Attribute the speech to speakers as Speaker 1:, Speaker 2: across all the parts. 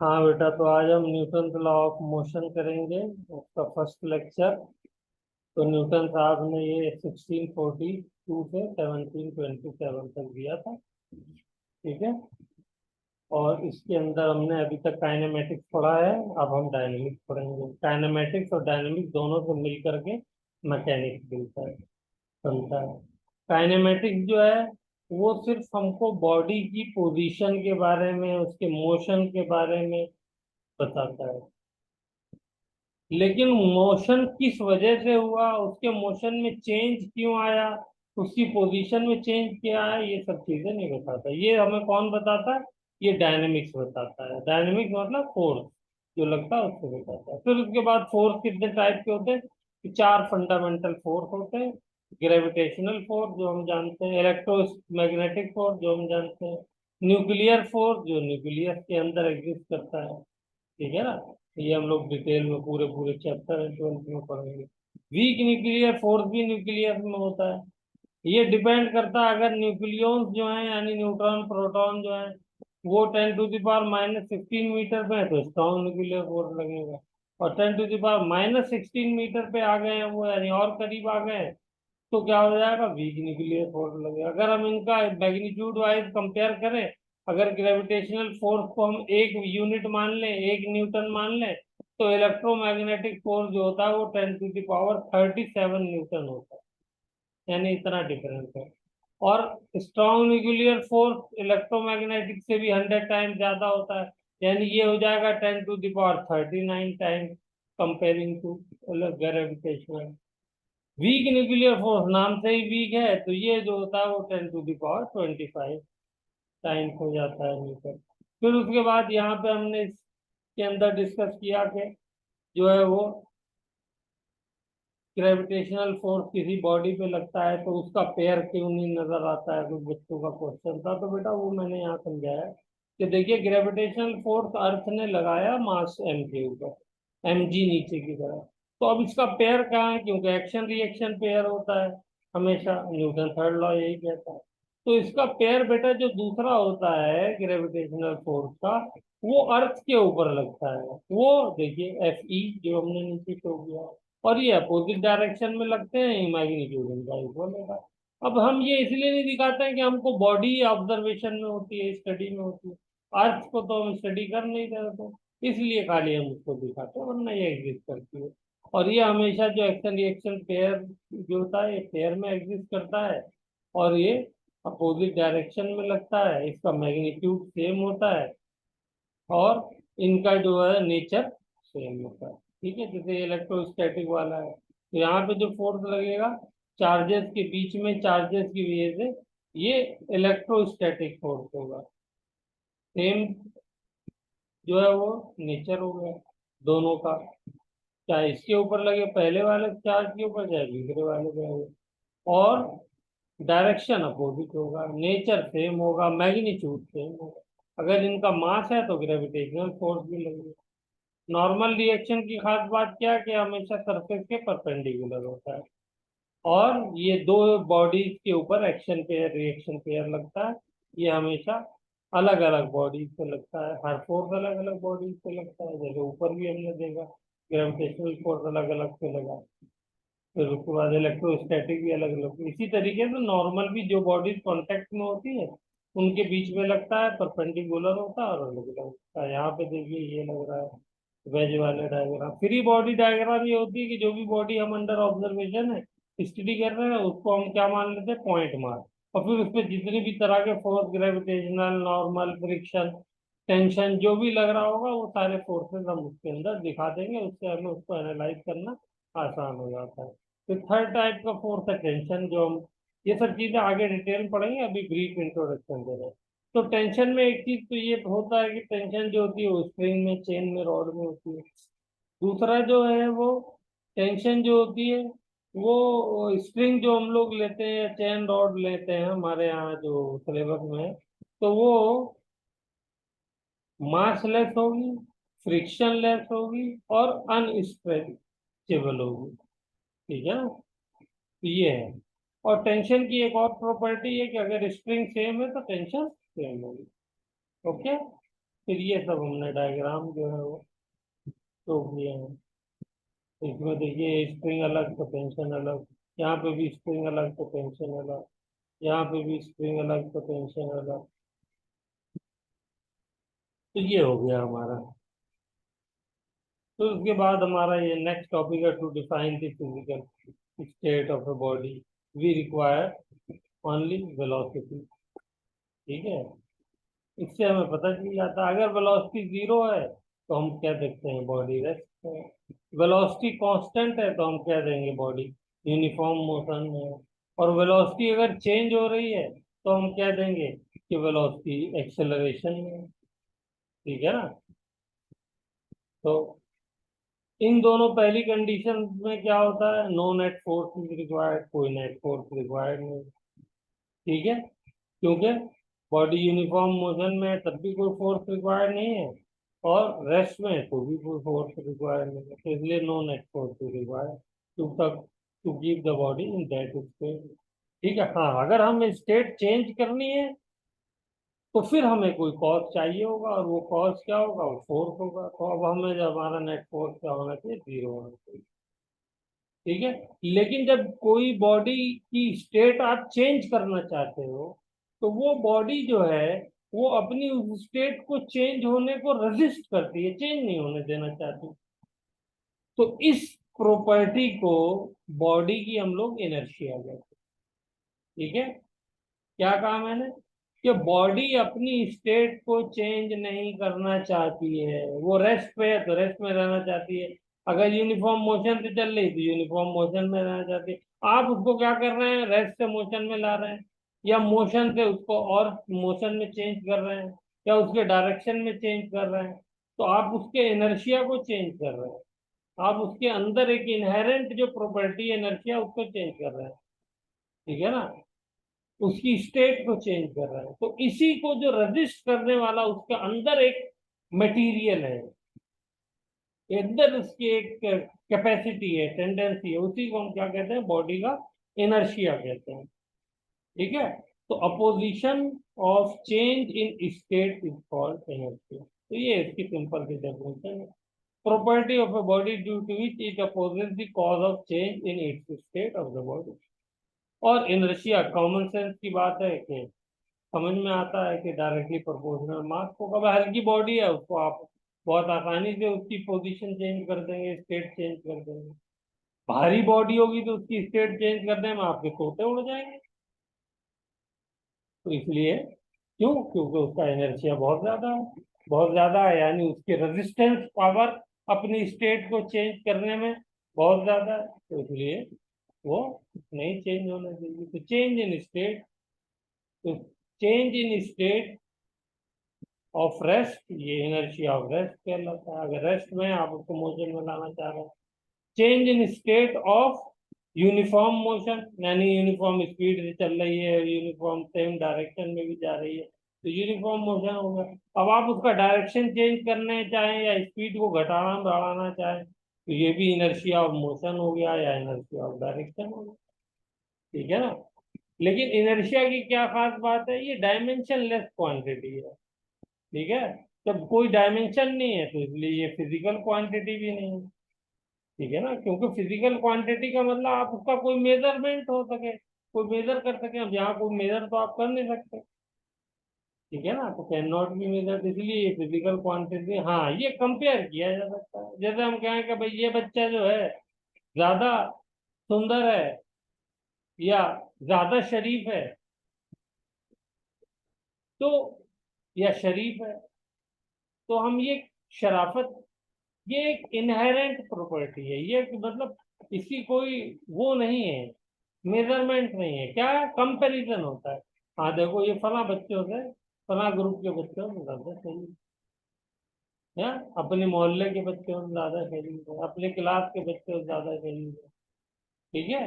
Speaker 1: हाँ बेटा, तो आज हम न्यूटन लॉ ऑफ मोशन करेंगे, उसका फर्स्ट लेक्चर। तो न्यूटन साहब ने ये 1642 से 1727 तक दिया था। ठीक है। और इसके अंदर हमने अभी तक काइनेमेटिक्स पढ़ा है। अब हम डायनेमिक्स पढ़ेंगे। काइनेमेटिक्स और डायनेमिक्स दोनों से मिल करके मैकेनिक्स बनता है। काइनेमेटिक्स जो है वो सिर्फ हमको बॉडी की पोजीशन के बारे में, उसके मोशन के बारे में बताता है। लेकिन मोशन किस वजह से हुआ, उसके मोशन में चेंज क्यों आया, उसकी पोजीशन में चेंज क्या है, ये सब चीजें नहीं बताता। ये हमें कौन बताता है? ये डायनेमिक्स बताता है। डायनेमिक्स मतलब फोर्स जो लगता है उसको बताता है। फिर उसके बाद फोर्स कितने टाइप के होते हैं? कि चार फंडामेंटल फोर्स होते हैं। ग्रेविटेशनल फोर्स जो हम जानते हैं, इलेक्ट्रोमैग्नेटिक फोर्स जो हम जानते हैं, न्यूक्लियर फोर्स जो न्यूक्लियस के अंदर एग्जिस्ट करता है। ठीक है ना। ये हम लोग डिटेल में पूरे पूरे चैप्टर 12 में पढ़ेंगे। वीक न्यूक्लियर फोर्स भी न्यूक्लियस में होता है। ये डिपेंड करता है, अगर न्यूक्लियॉन्स जो है यानी न्यूट्रॉन प्रोटॉन जो है वो 10⁻⁻16 मीटर पे है तो स्ट्रॉन्ग न्यूक्लियर फोर्स लगेगा। और 10⁻⁻16 मीटर पे आ गए हैं वो, यानी और करीब आ गए हैं, तो क्या हो जाएगा? वीक न्यूक्लियर फोर्स लगेगा। अगर हम इनका मैग्नीट्यूड वाइज कंपेयर करें, अगर ग्रेविटेशनल फोर्स को हम एक यूनिट मान लें, एक न्यूटन मान लें, तो इलेक्ट्रोमैग्नेटिक फोर्स जो होता है वो 10⁻37 न्यूटन होता है। यानी इतना डिफरेंस है। और स्ट्रॉन्ग न्यूक्लियर फोर्स इलेक्ट्रोमैग्नेटिक से भी 100 टाइम ज्यादा होता है। यानी ये हो जाएगा 10⁻39 time comparing to gravitational. Weak nuclear force नाम से ही वीक है, तो ये जो होता है वो 10⁻25 टाइम्स हो जाता है न्यूटन। फिर उसके बाद यहाँ पे हमने इसके अंदर डिस्कस किया कि जो है वो ग्रेविटेशनल फोर्स किसी बॉडी पे लगता है तो उसका पेयर क्यों नहीं नजर आता है। कुछ बच्चों का क्वेश्चन था, तो बेटा वो मैंने यहाँ समझाया कि देखिए, ग्रेविटेशनल फोर्स अर्थ ने लगाया मास एम के ऊपर, एम जी नीचे की तरफ। तो अब इसका पेयर कहाँ है? क्योंकि एक्शन रिएक्शन पेयर होता है हमेशा, न्यूटन थर्ड लॉ यही कहता है। तो इसका पेयर बेटा जो दूसरा होता है ग्रेविटेशनल फोर्स का, वो अर्थ के ऊपर लगता है। वो देखिए एफ ई जो हमने नीचे शो किया, और ये अपोजिट डायरेक्शन में लगते हैं, मैग्नीट्यूड इनका इक्वल होगा। अब हम ये इसलिए नहीं दिखाते हैं कि हमको बॉडी ऑब्जर्वेशन में होती है, स्टडी में होती है। अर्थ को तो हम स्टडी कर नहीं रहे थे, इसलिए खाली हम उसको दिखाते हैं, वरना ये एग्जिस्ट करती है। और ये हमेशा जो एक्शन रिएक्शन पेयर जो होता है, ये पेयर में एग्जिस्ट करता है। और ये अपोजिट डायरेक्शन में लगता है, इसका मैग्नीट्यूड सेम होता है, और इनका जो है नेचर सेम होता है। ठीक है, जैसे इलेक्ट्रोस्टैटिक वाला है, तो यहाँ पे जो फोर्स लगेगा चार्जेस के बीच में, चार्जेस की वजह से, ये इलेक्ट्रोस्टैटिक फोर्स होगा। सेम जो है वो नेचर हो गया दोनों का, चाहे इसके ऊपर लगे पहले वाले चार्ज के ऊपर, चाहे दूसरे वाले पे लगे। और डायरेक्शन अपोजिट होगा, नेचर सेम होगा, मैग्नीट्यूड सेम होगा। अगर इनका मास है तो ग्रेविटेशनल फोर्स भी लगेगा। नॉर्मल रिएक्शन की खास बात क्या है? कि हमेशा सरफेस के परपेंडिकुलर होता है, और ये दो बॉडीज के ऊपर एक्शन पेयर रिएक्शन पेयर लगता है। ये हमेशा अलग अलग बॉडीज पे लगता है, हर फोर्स अलग अलग बॉडीज पे लगता है। जैसे ऊपर भी हमने देखा ग्रेविटेशनल फोर्स अलग अलग पे लगा, फिर उसके बाद इलेक्ट्रोस्टैटिक भी अलग अलग। इसी तरीके से नॉर्मल भी जो बॉडीज कांटेक्ट में होती है उनके बीच में लगता है, परपेंडिकुलर होता है और अलग अलग होता है। यहाँ पे देखिए ये लग रहा है वेज वाले डायग्राम। फ्री बॉडी डायग्राम ये होती है कि जो भी बॉडी हम अंडर ऑब्जर्वेशन है, स्टडी कर रहे हैं, उसको हम क्या मान लेते हैं? Point mass. और फिर उस पर जितनी भी तरह के force, gravitational, normal, friction, tension, जो भी लग रहा होगा वो सारे फोर्सेस हम उसके अंदर दिखा देंगे। उससे हमें उसको एनालाइज करना आसान हो जाता है। फिर थर्ड टाइप का फोर्स है टेंशन, जो हम ये सब चीजें आगे डिटेल में पढ़ेंगे, अभी ब्रीफ इंट्रोडक्शन दे रहे हैं। तो टेंशन में एक चीज तो ये होता है कि टेंशन जो होती है वो स्प्रिंग में, चेन में, रॉड में होती है। दूसरा जो है वो टेंशन जो होती है वो स्प्रिंग जो हम लोग लेते हैं, चेन रॉड लेते हैं हमारे यहाँ जो सिलेबस में है, तो वो मास लेस होगी, फ्रिक्शन लेस होगी, और अनस्ट्रेचेबल होगी। ठीक है ना। तो ये है। और टेंशन की एक और प्रॉपर्टी है कि अगर स्प्रिंग सेम है तो टेंशन सेम होगी। ओके। फिर ये सब हमने डायग्राम जो है वो शो किए हैं। इसमें देखिए स्प्रिंग अलग तो टेंशन अलग, यहाँ पे भी स्प्रिंग अलग तो टेंशन अलग, यहाँ पे भी स्प्रिंग अलग तो टेंशन अलग। तो ये हो गया हमारा। तो उसके बाद हमारा ये नेक्स्ट टॉपिक है, to define the physical state of a body we require only velocity. ठीक है, इससे हमें पता चल जाता है अगर वेलोसिटी जीरो है तो हम क्या देखते हैं, बॉडी रेस्ट है। वेलोसिटी कांस्टेंट है तो हम क्या देंगे, बॉडी यूनिफॉर्म मोशन है। और वेलोसिटी अगर चेंज हो रही है तो हम क्या देंगे कि वेलोसिटी एक्सेलरेशन है। ठीक है ना। तो इन दोनों पहली कंडीशन में क्या होता है, no net force is required, कोई नेट फोर्स रिक्वायर्ड नहीं। ठीक है, क्योंकि बॉडी यूनिफॉर्म मोशन में है तब भी कोई फोर्स रिक्वायर्ड नहीं है, और रेस्ट में है तो भी कोई फोर्स रिक्वायर्ड नहीं है, तो इसलिए no net force is required to तक to keep the body in that state. ठीक है, हाँ अगर हम स्टेट चेंज करनी है तो फिर हमें कोई कॉज चाहिए होगा, और वो कॉज क्या होगा, वो फोर्स होगा। तो अब हमें जब हमारा नेट फोर्स क्या होना चाहिए, जीरो होना चाहिए। ठीक है, लेकिन जब कोई बॉडी की स्टेट आप चेंज करना चाहते हो तो वो बॉडी जो है वो अपनी उस स्टेट को चेंज होने को रेजिस्ट करती है, चेंज नहीं होने देना चाहती। तो इस प्रॉपर्टी को बॉडी की हम लोग इनर्शिया कहते हैं। ठीक है, क्या कहा मैंने कि बॉडी अपनी स्टेट को चेंज नहीं करना चाहती है, वो रेस्ट पे है तो रेस्ट में रहना चाहती है। अगर यूनिफॉर्म मोशन से चल रही तो यूनिफॉर्म मोशन में रहना चाहती है। आप उसको क्या कर रहे हैं, रेस्ट से मोशन में ला रहे हैं, या मोशन से उसको और मोशन में चेंज कर रहे हैं, या उसके डायरेक्शन में चेंज कर रहे हैं। तो आप उसके इनर्शिया को चेंज कर रहे हैं, आप उसके अंदर एक इनहेरेंट जो प्रॉपर्टी है इनर्शिया उसको चेंज कर रहे हैं। ठीक है ना, उसकी स्टेट को चेंज कर रहा है। तो इसी को जो रजिस्ट करने वाला उसके अंदर एक मटेरियल है, अंदर उसकी एक कैपेसिटी है, टेंडेंसी है, उसी को हम क्या कहते हैं, बॉडी का इनर्शिया कहते हैं। ठीक है, तो opposition of change in state is called inertia. तो ये इसकी सिंपल सी डेफिनेशन है, property of a body due to which it opposes the cause of change in its state of the body. और इनर्शिया कॉमन सेंस की बात है कि समझ में आता है कि डायरेक्टली प्रोपोर्शनल मास को, कब हल्की बॉडी है उसको आप बहुत आसानी से उसकी पोजीशन चेंज कर देंगे, स्टेट चेंज कर देंगे। भारी बॉडी होगी तो उसकी स्टेट चेंज करने में आपके तोते उड़ जाएंगे। तो इसलिए क्यों, क्योंकि उसका इनर्शिया बहुत ज्यादा है, बहुत ज्यादा है, यानी उसकी रेजिस्टेंस पावर अपनी स्टेट को चेंज करने में बहुत ज्यादा है, तो इसलिए वो नहीं चेंज होना चाहिए। तो चेंज इन स्टेट, तो change in state of rest, ये इनर्शिया ऑफ रेस्ट कहलाता है। अगर रेस्ट में आप उसको मोशन में लाना चाह रहे हैं, change in state of uniform motion, यानी यूनिफॉर्म स्पीड से चल रही है, यूनिफॉर्म सेम डायरेक्शन में भी जा रही है, तो यूनिफॉर्म मोशन होगा। अब आप उसका डायरेक्शन चेंज करने चाहें या स्पीड को घटाना बढ़ाना चाहें तो ये भी इनर्शिया ऑफ मोशन हो गया या इनर्शिया ऑफ डायरेक्शन हो गया। ठीक है ना, लेकिन इनर्शिया की क्या खास बात है, ये डायमेंशन लेस क्वांटिटी है। ठीक है, जब कोई डायमेंशन नहीं है तो इसलिए ये फिजिकल क्वांटिटी भी नहीं है। ठीक है ना, क्योंकि फिजिकल क्वांटिटी का मतलब आप उसका कोई मेजरमेंट हो सके, कोई मेजर कर सके। अब यहाँ कोई मेजर तो आप कर नहीं सकते। ठीक है ना, तो कैन नॉट बी मेजर, इसलिए ये फिजिकल क्वांटिटी। हाँ, ये कंपेयर किया जा सकता है, जैसे हम कहें कि भाई ये बच्चा जो है ज्यादा सुंदर है या ज्यादा शरीफ है, तो या शरीफ है, तो हम ये शराफत, ये एक इनहेरेंट प्रॉपर्टी है, ये मतलब इसकी कोई वो नहीं है, मेजरमेंट नहीं है, क्या कंपैरिजन होता है। हाँ देखो ये फला बच्चों से, फला ग्रुप के बच्चों से ज्यादा सही है, अपने मोहल्ले के बच्चों से ज्यादा सही है, अपने क्लास के बच्चों से ज्यादा सही है। ठीक है,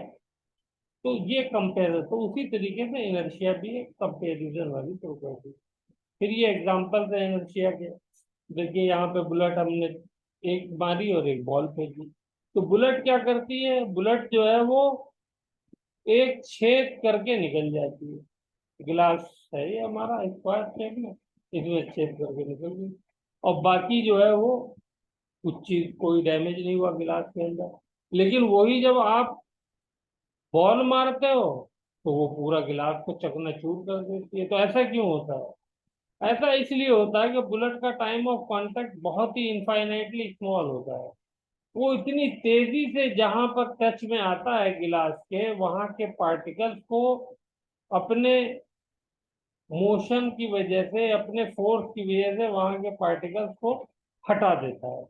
Speaker 1: तो ये कंपेयर, तो उसी तरीके से इनर्शिया भी एक कंपेरिजन वाली प्रॉपर्टी। फिर ये एग्जांपल है इनर्शिया के। देखिए यहाँ पे बुलेट हमने एक मारी और एक बॉल फेंकी, तो बुलेट क्या करती है, बुलेट जो है वो एक छेद करके निकल जाती है। गिलास है ये हमारा स्क्वायर शेप में, इसमें छेद करके निकल गई। और बाकी जो है वो कुछ चीज कोई डैमेज नहीं हुआ गिलास के अंदर। लेकिन वही जब आप बॉल मारते हो तो वो पूरा गिलास को चकनाचूर कर देती है। तो ऐसा क्यों होता है? ऐसा इसलिए होता है कि बुलेट का टाइम ऑफ कांटेक्ट बहुत ही इनफाइनाइटली स्मॉल होता है। वो इतनी तेजी से जहां पर टच में आता है गिलास के, वहां के पार्टिकल्स को अपने मोशन की वजह से, अपने फोर्स की वजह से वहां के पार्टिकल्स को हटा देता है,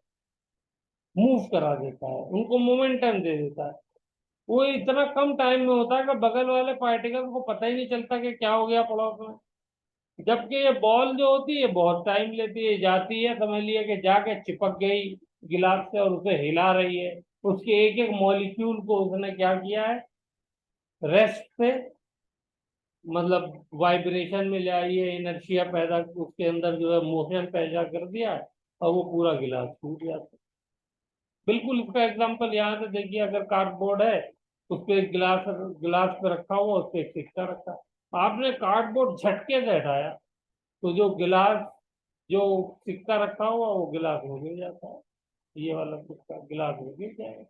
Speaker 1: मूव करा देता है, उनको मोमेंटम दे देता है। वो इतना कम टाइम में होता है कि बगल वाले पार्टिकल को पता ही नहीं चलता कि क्या हो गया पड़ोस में। जबकि ये बॉल जो होती है बहुत टाइम लेती है, जाती है, समझ लिया कि जाके चिपक गई गिलास से और उसे हिला रही है। उसके एक एक मॉलिक्यूल को उसने क्या किया है, रेस्ट से, मतलब वाइब्रेशन में ले आई है, इनर्शिया पैदा, उसके अंदर जो है मोशन पैदा कर दिया है, और वो पूरा गिलास टूट जाता है। बिल्कुल इसका एग्जांपल यहाँ से देखिए, अगर कार्डबोर्ड है, उस पे एक गिलास गिलास पे रखा हुआ, उस पे एक सिक्का रखा है। आपने कार्डबोर्ड झटके से हटाया तो जो गिलास, जो सिक्का रखा हुआ वो गिलास में गिर जाता है। ये वाला सिक्का गिलास में गिर जाएगा।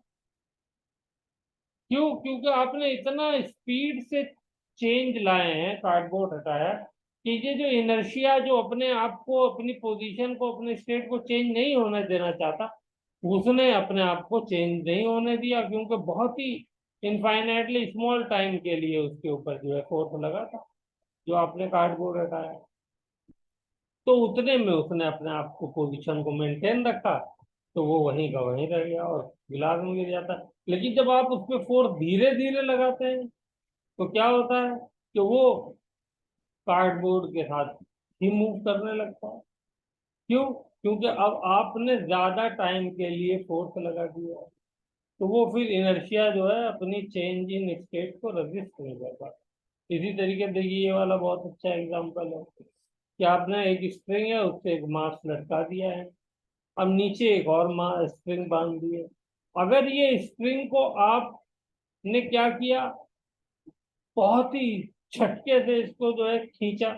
Speaker 1: क्यों? क्योंकि आपने इतना स्पीड से चेंज लाए हैं, कार्डबोर्ड हटाया, कि ये जो इनर्शिया जो अपने आप को, अपनी पोजीशन को, अपने स्टेट को चेंज नहीं होने देना चाहता, उसने अपने आप को चेंज नहीं होने दिया, क्योंकि बहुत ही इनफाइनाइटली स्मॉल टाइम के लिए उसके ऊपर जो है फोर्स लगा था, जो आपने कार्डबोर्ड हटाया। तो उतने में उसने अपने आप को, पोजीशन को मेंटेन रखा, तो वो वहीं का वहीं रह गया और गिलास में गिर जाता है। लेकिन जब आप उस पर फोर्स धीरे धीरे लगाते हैं तो क्या होता है कि वो कार्डबोर्ड के साथ ही मूव करने लगता है। क्यों? क्योंकि अब आपने ज्यादा टाइम के लिए फोर्स लगा दिया है। तो वो फिर इनर्शिया जो है अपनी चेंज इन स्टेट को रजिस्ट नहीं कर पाता। इसी तरीके से देखिए, ये वाला बहुत अच्छा एग्जांपल है कि आपने एक स्प्रिंग है, उससे एक मास लटका दिया है, अब नीचे एक और मास स्प्रिंग बांध दी है। अगर ये स्प्रिंग को आपने क्या किया, बहुत ही झटके से इसको जो है खींचा,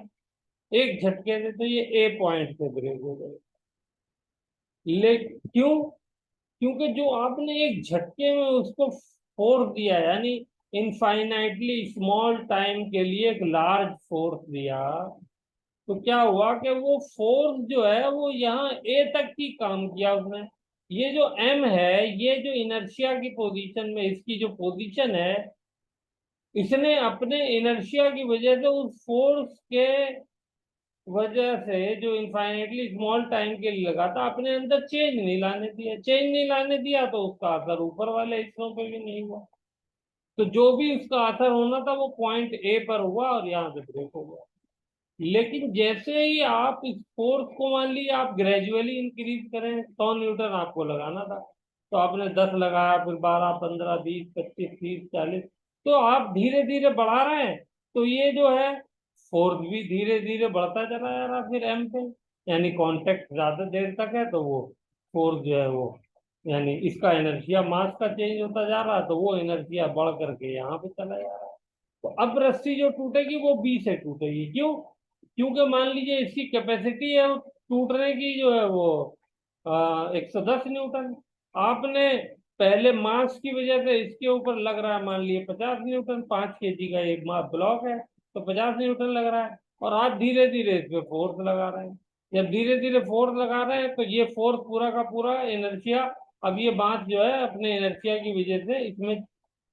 Speaker 1: एक झटके से, तो ये ए पॉइंट पे ब्रेक हो गए। ले क्यों? क्योंकि जो आपने एक झटके में उसको फोर्स दिया, यानी इनफाइनाइटली स्मॉल टाइम के लिए एक लार्ज फोर्स दिया, तो क्या हुआ कि वो फोर्स जो है वो यहाँ ए तक ही काम किया उसने। ये जो एम है, ये जो इनर्शिया की पोजीशन में इसकी जो पोजीशन है, इसने अपने इनर्शिया की वजह से उस फोर्स के वजह से, जो इनफाइनेटली स्मॉल टाइम के लिए लगा था, अपने अंदर चेंज नहीं लाने दिया। चेंज नहीं लाने दिया तो उसका असर ऊपर वाले हिस्सों पे भी नहीं हुआ। तो जो भी उसका असर होना था वो पॉइंट ए पर हुआ और यहाँ से ब्रेक हो गया। लेकिन जैसे ही आप इस फोर्स को, मान लीजिए आप ग्रेजुअली इंक्रीज करें, 100 न्यूटन आपको लगाना था, तो आपने 10 लगाया, फिर 12, 15, 20, 25, 30, 40, तो आप धीरे धीरे बढ़ा रहे हैं। तो ये जो है फोर्स भी धीरे धीरे बढ़ता चला जा रहा है फिर एम पे। यानी कांटेक्ट ज्यादा देर तक है तो वो फोर्स जो है वो, यानी इसका इनर्शिया मास का चेंज होता जा रहा है, तो वो इनर्शिया बढ़ करके यहाँ पे चला जा रहा है। तो अब रस्सी जो टूटेगी वो बी से टूटेगी। क्यों? क्योंकि मान लीजिए इसकी कैपेसिटी है टूटने की जो है वो 110 न्यूटन। आपने पहले मास की वजह से इसके ऊपर लग रहा है, मान लीजिए 50 न्यूटन, 5 केजी का एक ब्लॉक है, तो 50 न्यूटन लग रहा है, और आप धीरे धीरे इस पे फोर्स लगा रहे हैं। जब धीरे धीरे फोर्स लगा रहे हैं तो ये फोर्स पूरा का पूरा इनर्शिया, अब ये बांस जो है अपने इनर्शिया की वजह से इसमें,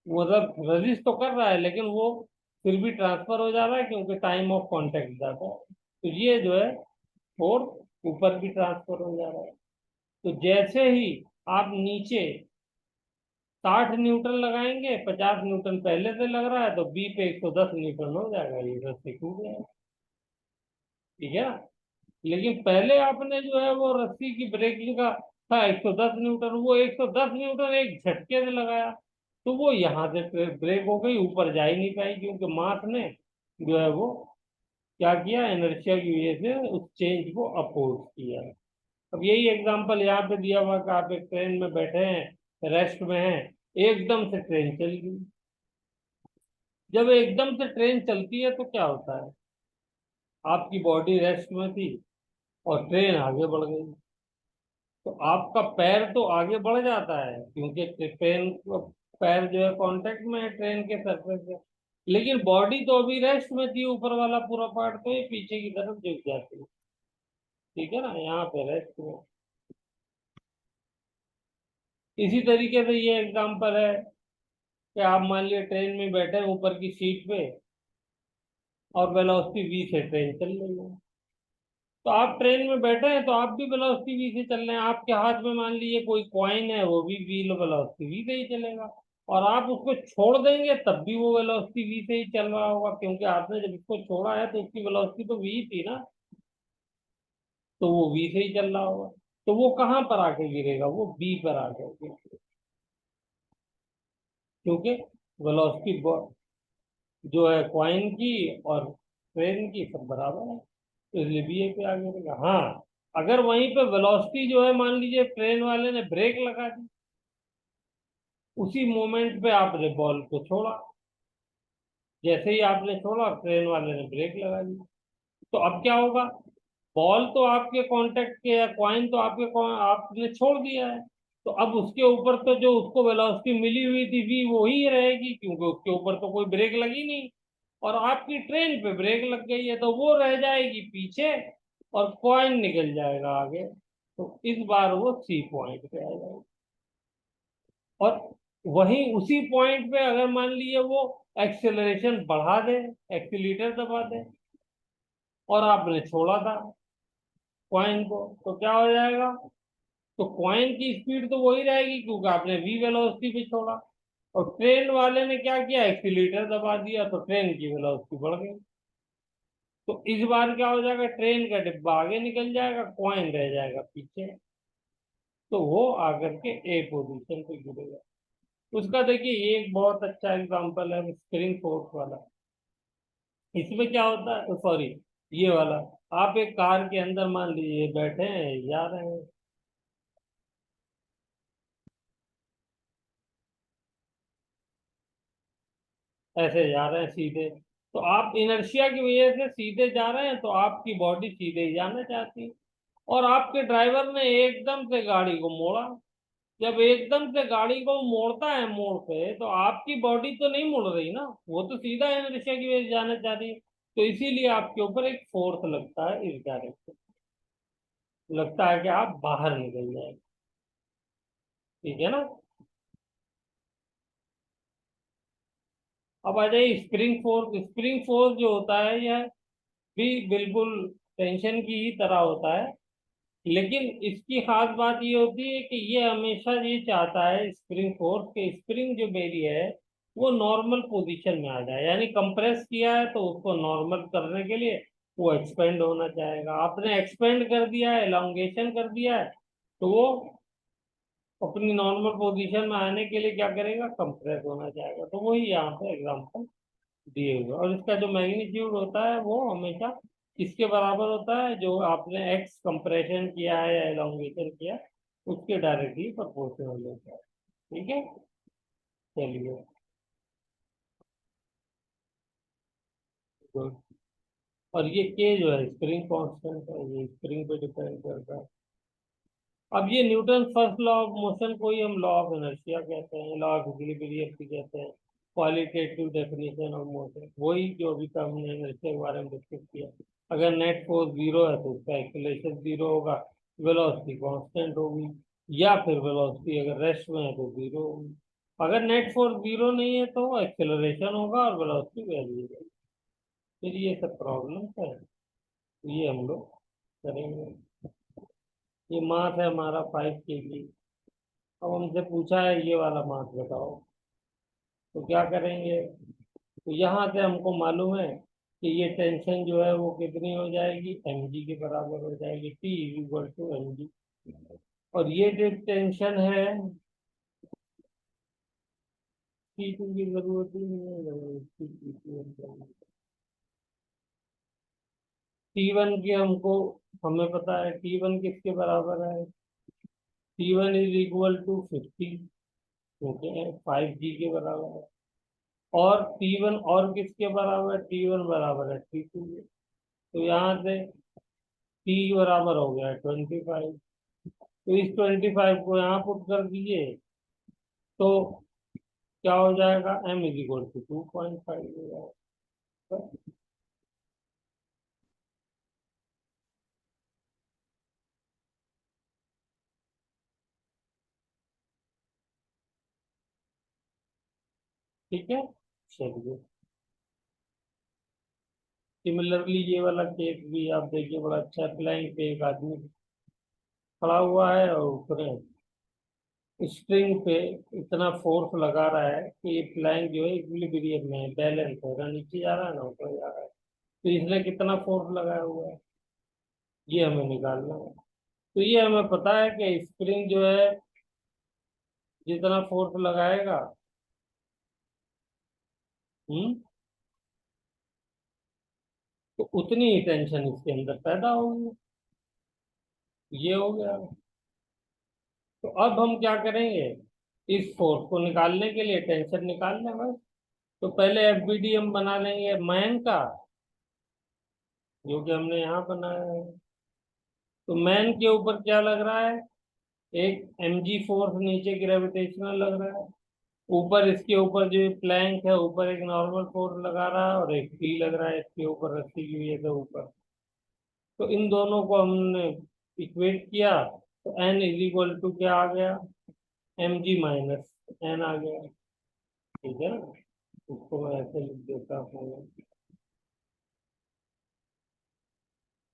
Speaker 1: मतलब रजिस्ट तो कर रहा है, लेकिन वो फिर भी ट्रांसफर हो जा रहा है, क्योंकि टाइम ऑफ कांटेक्ट ज्यादा है। तो ये जो है फोर्स ऊपर भी ट्रांसफर हो जा रहा है। तो जैसे ही आप नीचे 60 न्यूटन लगाएंगे, 50 न्यूटन पहले से लग रहा है, तो बी पे 110 न्यूटन हो जाएगा, ये रस्सी टूट जाएगा। ठीक है ना? लेकिन पहले आपने जो है वो रस्सी की ब्रेकिंग का था 110 न्यूटन, वो 110 न्यूटन एक झटके से लगाया, तो वो यहाँ से ब्रेक हो गई, ऊपर जा ही नहीं पाई, क्योंकि मास ने जो है वो क्या किया, इनर्शिया की वजह से उस चेंज को अपोज किया। अब यही एग्जांपल यहाँ पे दिया हुआ कि आप एक ट्रेन में बैठे हैं, रेस्ट में हैं, एकदम से ट्रेन चल गई। जब एकदम से ट्रेन चलती है तो क्या होता है, आपकी बॉडी रेस्ट में थी और ट्रेन आगे बढ़ गई। तो आपका पैर तो आगे बढ़ जाता है क्योंकि ट्रेन पैर जो है कांटेक्ट में है ट्रेन के सरफेस से, लेकिन बॉडी तो अभी रेस्ट में थी, ऊपर वाला पूरा पार्ट तो ये पीछे की तरफ झुक जाती है। ठीक है ना, यहाँ पे रेस्ट में। इसी तरीके से ये एग्जांपल है कि आप मान लिया ट्रेन में बैठे हैं ऊपर की सीट पे, और वेलोसिटी वी से ट्रेन चल रही है। तो आप ट्रेन में बैठे हैं तो आप भी वेलोसिटी वी से चल रहे हैं, आपके हाथ में मान लीजिए कोई कॉइन है, वो भी वी वेलोसिटी वी से ही चलेगा। और आप उसको छोड़ देंगे तब भी वो वेलोसिटी वी से ही चल रहा होगा, क्योंकि आपने जब इसको छोड़ा है तो उसकी वेलोसिटी तो वी थी ना, तो वो वी से ही चल रहा होगा। तो वो कहाँ पर आके गिरेगा, वो बी पर आके गिरेगा, क्योंकि वेलोसिटी जो है कॉइन की और ट्रेन की सब बराबर है, तो इसलिए बी ए पे आ गिरेगा। हाँ, अगर वहीं पे वेलोसिटी जो है मान लीजिए ट्रेन वाले ने ब्रेक लगा दी, उसी मोमेंट पे आपने बॉल को छोड़ा, जैसे ही आपने छोड़ा ट्रेन वाले ने ब्रेक लगा दी, तो अब क्या होगा, बॉल तो आपके कांटेक्ट के या कॉइन तो आपने छोड़ दिया है, तो अब उसके ऊपर तो जो उसको वेलोसिटी मिली हुई थी वी वो ही रहेगी, क्योंकि उसके ऊपर तो कोई ब्रेक लगी नहीं। और आपकी ट्रेन पे ब्रेक लग गई है तो वो रह जाएगी पीछे, और कॉइन निकल जाएगा आगे, तो इस बार वो सी पॉइंट पे आ जाएगा। और वहीं उसी पॉइंट पे अगर मान लीजिए वो एक्सेलरेशन बढ़ा दे, एक्सीलीटर दबा दे, और आपने छोड़ा था कॉइन को, तो क्या हो जाएगा, तो कॉइन की स्पीड तो वही रहेगी क्योंकि आपने वी वेलोसिटी पे छोड़ा, और ट्रेन वाले ने क्या किया, एक्सीलीटर दबा दिया, तो ट्रेन की वेलोसिटी बढ़ गई। तो इस बार क्या हो जाएगा, ट्रेन का डिब्बा आगे निकल जाएगा, कॉइन रह जाएगा पीछे, तो वो आकर के ए पोजीशन पे गिरेगा। उसका देखिए ये एक बहुत अच्छा एग्जांपल है स्प्रिंग फोर्स वाला। इसमें क्या होता है, सॉरी, ये वाला, आप एक कार के अंदर मान लीजिए बैठे हैं, जा रहे हैं, ऐसे जा रहे हैं सीधे, तो आप इनर्शिया की वजह से सीधे जा रहे हैं, तो आपकी बॉडी सीधे ही जाना चाहती है, और आपके ड्राइवर ने एकदम से गाड़ी को मोड़ा। जब एकदम से गाड़ी को मोड़ता है मोड़ पे, तो आपकी बॉडी तो नहीं मुड़ रही ना, वो तो सीधा इनर्शिया की वजह से जाना चाह रही है, तो इसीलिए आपके ऊपर एक फोर्स लगता है इस डायरेक्शन, लगता है कि आप बाहर निकल जाए। ठीक है ना। अब आ जाइए स्प्रिंग फोर्स। स्प्रिंग फोर्स जो होता है यह भी बिल्कुल टेंशन की ही तरह होता है, लेकिन इसकी खास बात ये होती है कि ये हमेशा ये चाहता है स्प्रिंग फोर्स के स्प्रिंग जो मेरी है वो नॉर्मल पोजीशन में आ जाए, यानी कंप्रेस किया है तो उसको नॉर्मल करने के लिए वो एक्सपेंड होना चाहेगा। आपने एक्सपेंड कर दिया है, एलोंगेशन कर दिया है, तो वो अपनी नॉर्मल पोजीशन में आने के लिए क्या करेगा, कंप्रेस होना चाहेगा। तो वही यहाँ पे एग्जाम्पल दिए हुए, और इसका जो मैग्नीट्यूड होता है वो हमेशा किसके बराबर होता है, जो आपने एक्स कंप्रेशन किया है या एलोंगेशन किया है, उसके डायरेक्टली प्रोपोर्शनल होता है। ठीक है, चलिए, गुड। और ये के जो है स्प्रिंग कांस्टेंट है, ये स्प्रिंग पे डिपेंड करता है। अब ये Newton first law of motion को ही हम लॉ ऑफ इनर्शिया कहते हैं, लॉ ऑफ इक्विलिब्रियम भी कहते हैं, क्वालिटेटिव डेफिनेशन ऑफ मोशन, वही जो अभी तक हमने इनर्शिया के बारे में डिस्कस किया। अगर नेट फोर्स जीरो है तो उसका एक्सेलरेशन जीरो होगा, वेलोसिटी कांस्टेंट होगी, या फिर वेलोसिटी अगर रेस्ट में है तो जीरो होगी। अगर नेट फोर्स जीरो नहीं है तो एक्सेलरेशन होगा और वेलोसिटी वैल्यू होगी। फिर ये सब प्रॉब्लम है, तो ये हम लोग करेंगे। ये मास है हमारा 5 kg। अब हमसे पूछा है ये वाला मास बताओ, तो क्या करेंगे, तो यहाँ से हमको मालूम है कि ये टेंशन जो है वो कितनी हो जाएगी, mg के बराबर हो जाएगी, T इक्वल टू mg। और ये जो टेंशन है T2 की जरूरत ही नहीं है, T1 की हमको, हमें पता है T1 किसके बराबर है, T1 इज इक्वल टू 50, क्योंकि 5g के बराबर है। और T1 और किसके बराबर है, T1 बराबर है T2 के। तो यहाँ से T बराबर हो गया 25, तो इस 25 को यहाँ पुट कर दीजिए, तो क्या हो जाएगा, m इज इक्वल टू 2.5 हो जाएगा। ठीक है, चलिए। सिमिलरली ये वाला केस भी आप देखिए, बड़ा अच्छा है। फ्लैंक पे एक आदमी खड़ा हुआ है और उसने स्प्रिंग पे इतना फोर्स लगा रहा है कि ये फ्लैंक जो है इक्विलिब्रियम में है, बैलेंस है ना, नीचे जा रहा है ना ऊपर जा रहा है। तो इसने कितना फोर्स लगाया हुआ है, ये हमें निकालना है। तो ये हमें पता है कि स्प्रिंग जो है जितना फोर्स लगाएगा, हम्म, तो उतनी ही टेंशन इसके अंदर पैदा होगी। ये हो गया। तो अब हम क्या करेंगे, इस फोर्स को निकालने के लिए टेंशन निकालना है बस। तो पहले एफबीडी हम बना लेंगे मैन का, जो कि हमने यहाँ बनाया है। तो मैन के ऊपर क्या लग रहा है, एक mg फोर्स नीचे ग्रेविटेशनल लग रहा है। ऊपर इसके ऊपर जो प्लैंक है, ऊपर एक नॉर्मल फोर्स लगा रहा है, और एक टी लग रहा है इसके ऊपर, रस्सी की वजह से ऊपर। तो इन दोनों को हमने इक्वेट किया, तो n इज इक्वल टू क्या आ गया, mg माइनस n आ गया। ठीक है ना, इसको मैं ऐसे लिख देता हूँ,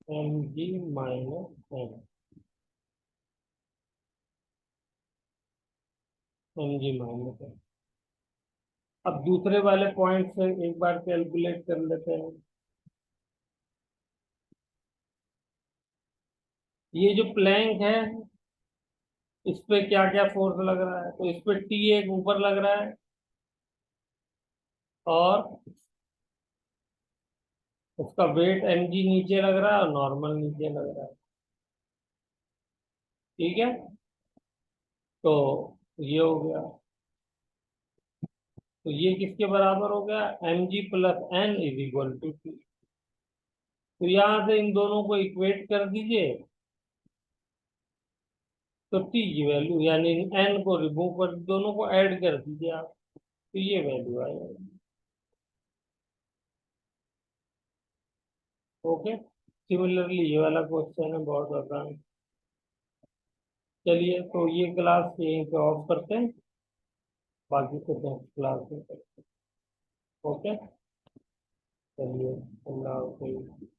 Speaker 1: mg minus n, mg minus n। अब दूसरे वाले पॉइंट से एक बार कैलकुलेट कर लेते हैं। ये जो प्लैंक है, इस पे क्या क्या फोर्स लग रहा है, तो इस पे टी एक ऊपर लग रहा है, और उसका वेट mg नीचे लग रहा है, और नॉर्मल नीचे लग रहा है। ठीक है, तो ये हो गया। तो ये किसके बराबर हो गया, mg plus n is equal to T. तो यहाँ से इन दोनों को इक्वेट कर दीजिए, तो टी की वैल्यू यानी n को रिमूव कर, दोनों को ऐड कर दीजिए आप, तो ये वैल्यू आएगी। ओके, सिमिलरली ये वाला क्वेश्चन है, बहुत आसान। चलिए, तो ये क्लास यहीं पे ऑफ करते हैं, बाकी को नेक्स्ट क्लास में करते हैं। ओके, चलिए, अल्लाह हाफिज़।